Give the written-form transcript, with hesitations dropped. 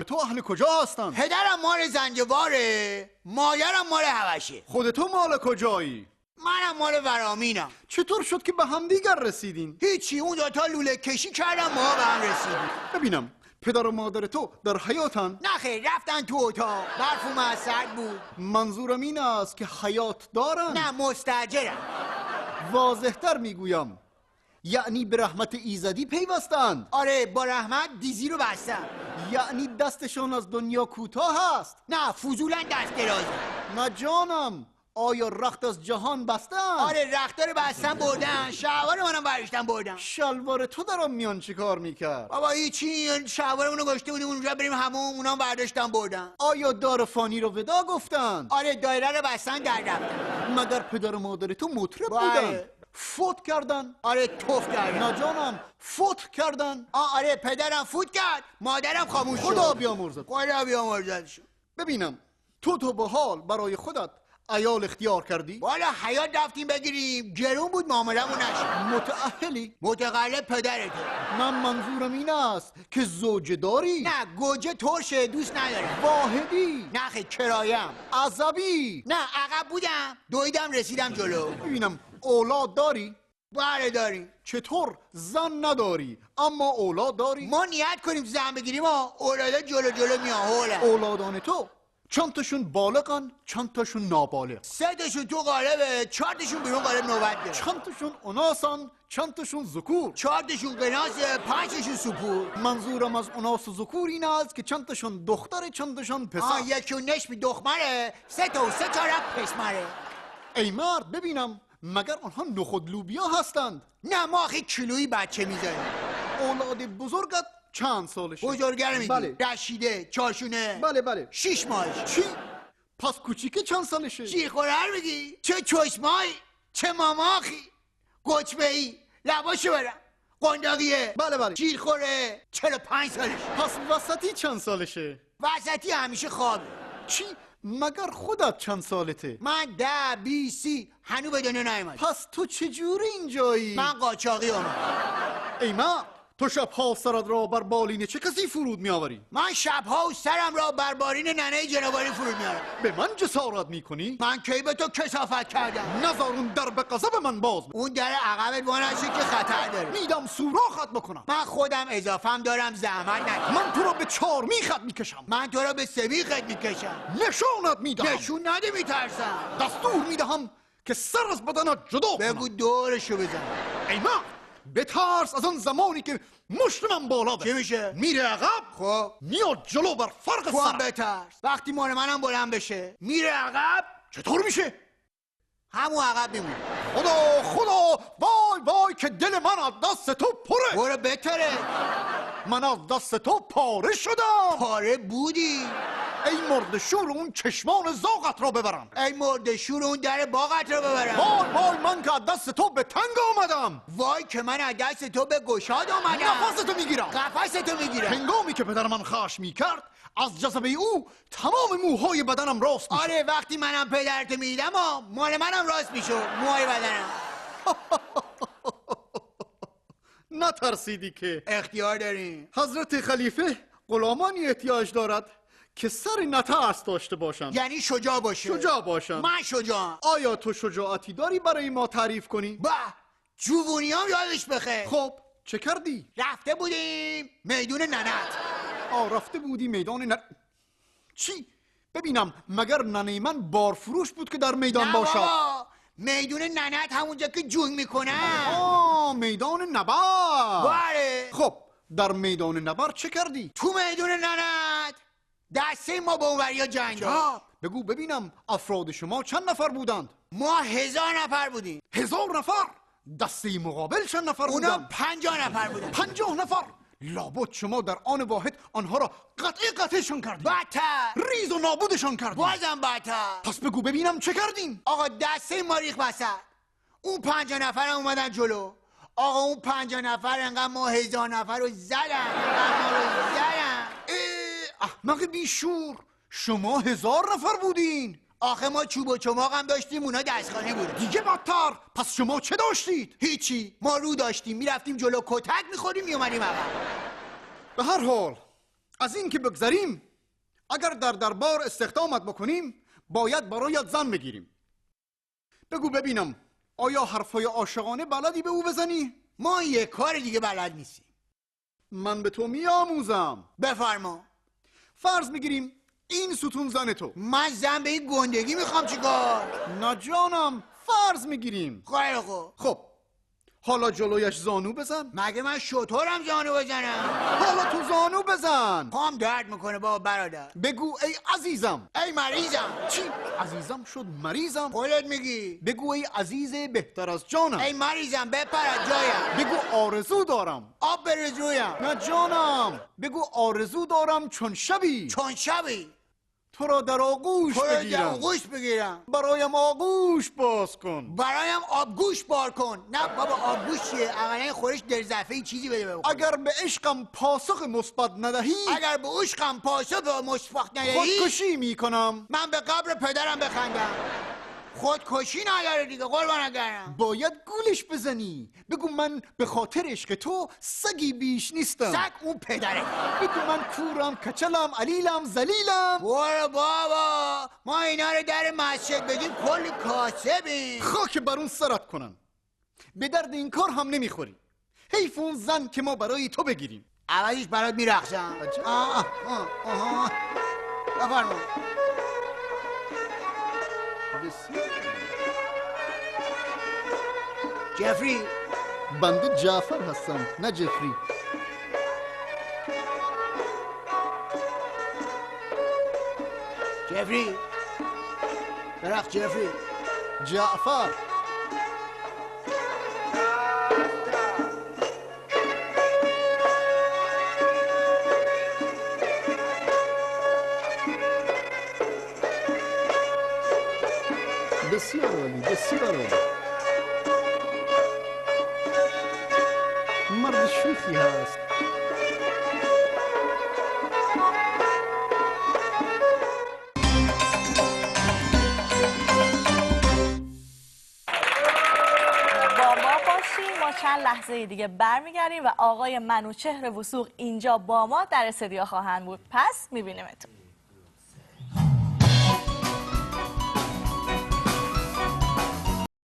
تو اهل کجا هستن؟ پدرم مال زنجباره، مادرم مال هوشه. خودتو مال کجایی؟ منم مال ورامینم. چطور شد که به هم دیگر رسیدین؟ هیچی، اون دوتا لوله کشی کردم ما به هم رسیدیم. ببینم پدر و مادر تو در حیاتن؟ نه خیر، رفتن تو اتاق، برف اومد سرد بود. منظورم این است که حیات دارن؟ نه مستاجرم. واضحتر میگویم، یعنی به رحمت ایزدی پیوستند؟ آره، با رحمت دیزی رو بستم. یعنی دستشون از دنیا کوتاه است؟ نه فضولا دست درازه. نه جانم، آیا رخت از جهان بستند؟ آره، رختار رو بستم بردن، شلوار منم برشتم بردن. شلوار تو در آن میان چی کار میکرد؟ بابا هیچی، شلوارمونو گشته بودیم اونجا بریم همون، اونام برداشتم بردن. آیا دار فانی رو ودا گفتند؟ آره، دایره رو بستن در رفتن. مگر پدر و مادر تو مطرب بله. بودن؟ فوت کردن؟ آره توف کردن. نه جانم، فوت کردن؟ آره، پدرم فوت کرد، مادرم خاموش شد. خدا بیامرزد. خدا بیامرزد شد. ببینم تو به حال برای خودت عیال اختیار کردی؟ والا حیات رفتیم بگیریم، گرون بود معاملمون نشد. متأهلی؟ متقلب پدرته. من منظورم این است که زوجه داری؟ نه گوجه ترشه، دوست ندارم. واحدی؟ نه خیلی کرایم. عصبی؟ نه عقب بودم، دویدم رسیدم جلو. ببینم اولاد داری؟ بله داریم. چطور زن نداری اما اولاد داری؟ ما نیت کنیم زن بگیریم ها، اولادا جلو جلو میان هوله. اولادان تو چند تاشون بالغن، چند تاشون نابالغ؟ 3 تاشون تو قالبه، 4 تاشون بیرون قالب نوبت داره. چند تاشون اناسن، چند تاشون ذکور؟ 4 تاشون قناسه، 5 تاشون سپور. منظورم از اناس و ذکور این است که چند تاشون دختره، چند تاشون پسر. یکیون نشمی دختره، 3 تا و 3 تا رفت پسمره. ای مرد ببینم، مگر آنها نخود لوبیا هستند؟ نه ما آخه کیلویی بچه میذاریم. اولاد بزرگت چند سالشه؟ بزرگره میگی؟ بله. رشیده، چاشونه. بله 6 ماهش. چی؟ پس کوچیکه چند سالشه؟ شیرخورهر میگی؟ چه چشمایی، چه ماماخی، گچبه‌ای، لباشو برم، قنداقیه. بله شیرخوره، 45 سالش. پس وسطی چند سالشه؟ وسطی همیشه خوابه. چی؟ مگر خودت چند سالته؟ من 10 20 30 هنو به دنیا نیومد. پس تو چجوری اینجایی؟ من قاچاقی اومد. ای مرد، تو شبها سرت را بر بالین چه کسی فرود میآوری؟ من شبها و سرم را بر بارین ننه جنابالی فرود میارم. به من جسارت میکنی؟ من کی به تو کثافت کردم؟ نزارون در به غضب من باز بکن. اون در عقبت وانشه که خطر داره. میدم سوراخت بکنم. من خودم اضافم دارم، زحمت نکن. من تو را به 4 میخت میکشم. من تو را به 3 میخت میکشم. نشانت میدهم. نشون نده میترسم. دستور میدهم که سر از بدنت جدا کنم. بگو دورشو بزن. ای مرد، بترس از آن زمانی که مشت من بالا بره. چی میشه؟ میره عقب، خب میاد جلو بر فرق تو هم سر. بترس. وقتی مال منم بلند بشه میره عقب، چطور میشه؟ همون عقب میمونه. خدا وای که دل من از دست تو پره. برو بتره. من از دست تو پاره شدم. پاره بودی. ای مرد شور، اون چشمان زاغت را ببرم. ای مرده شور، اون در باغت رو ببرم. وای من که از دست تو به تنگ آمدم. وای که من از دست تو به گشاد آمدم. نفستو میگیرم. قفستو میگیرم. هنگامی که پدر من خشم میکرد، از جذبه او تمام موهای بدنم راست میشد. آره وقتی منم پدرتو میدیدم مال منم راست میشد، موهای بدنم. نترسیدی که اختیار داریم. حضرت خلیفه غلامانی احتیاج دارد که سر نترس داشته باشند، یعنی شجاع باشه. شجاع باشند. من شجاعم. آیا تو شجاعتی داری برای ما تعریف کنی؟ به جوونیام یادش بخیر. خب چه کردی؟ رفته بودیم میدون ننت. رفته بودی میدان چی؟ ببینم مگر ننه من بارفروش بود که در میدان نه باشد؟ بابا، میدون ننت همونجا که جون میکنن. میدان نبرد. بله. خب در میدان نبرد چه کردی؟ تو میدون ننت دسته ما با اونوریا جنگ داشت. بگو ببینم افراد شما چند نفر بودند؟ ما 1000 نفر بودیم. 1000 نفر؟ دسته مقابل چند نفر اونا بودند؟ 50 نفر بودن. 50 نفر؟ لابد شما در آن واحد آنها را قطعشان کردید. بدتر. ریز و نابودشان کردید. بازم بدتر. پس بگو ببینم چه کردین؟ آقا دسته ما ریخ وسط. اون 50 نفر هم اومدن جلو. آقا اون 50 نفر انقدر ما 1000 نفر رو زدن. احمق بیشور، شما 1000 نفر بودین؟ آخه ما چوب و چماق هم داشتیم، اونا دستخانی بود. دیگه بدتر. پس شما چه داشتید؟ هیچی، ما رو داشتیم، میرفتیم جلو کتک میخوریم میومدیم عقب. به هر حال از این که بگذریم، اگر در دربار استخدامت بکنیم باید برایت زن بگیریم. بگو ببینم آیا حرفای عاشقانه بلدی به او بزنی؟ ما یک کار دیگه بلد نیستیم. من به تو میآموزم. بفرما. فرض میگیریم این ستون زن تو. من زن به این گندگی میخوام چیکار؟ نه جانم، فرض میگیریم. خیلی خوب. خب حالا جلویش زانو بزن. مگه من شطورم زانو بزنم؟ حالا تو زانو بزن. پام درد میکنه بابا برادر. بگو ای عزیزم. ای مریضم. چی؟ عزیزم شد مریضم؟ خودت میگی. بگو ای عزیز بهتر از جانم. ای مریضم بپر از جایم. بگو آرزو دارم. آب بریز رویم. نه جانم، بگو آرزو دارم چون شبی. چون شبی. تو را در آغوش بگیرم. آغوش بگیرم. برایم آغوش باز کن. برایم آبگوش بار کن. نه بابا آبگوش چیه؟ اقلا خورش دلزفه‌ای چیزی بده بخورم. اگر به عشقم پاسخ مثبت ندهی، اگر به عشقم پاسخ مثبت ندهی، خودکشی میکنم. من به قبر پدرم بخندم. خودکشی نداره دیگه قربانت برم. باید گولش بزنی. بگو من به خاطر عشق تو سگی بیش نیستم. سگ اون پدره. بگو من کورم، کچلم، علیلم، ذلیلم. برو بابا، ما اینا رو در مسجد بگیم کلی کاسبیم. خاک بر اون سرت کنن. به درد این کار هم نمیخوری. حیف اون زن که ما برای تو بگیریم. عوضش برات میرخشم. بفرما. جفری. بنده جعفر هستم، نه جفری. جفری. درخت جفری. جعفر. بسیار عالی، بسیار عالی. مرد شوخی هست. با ما باشیم، ما چند لحظه دیگه برمیگردیم و آقای منوچهر وثوق اینجا با ما در استودیو خواهند بود. پس میبینیمتون.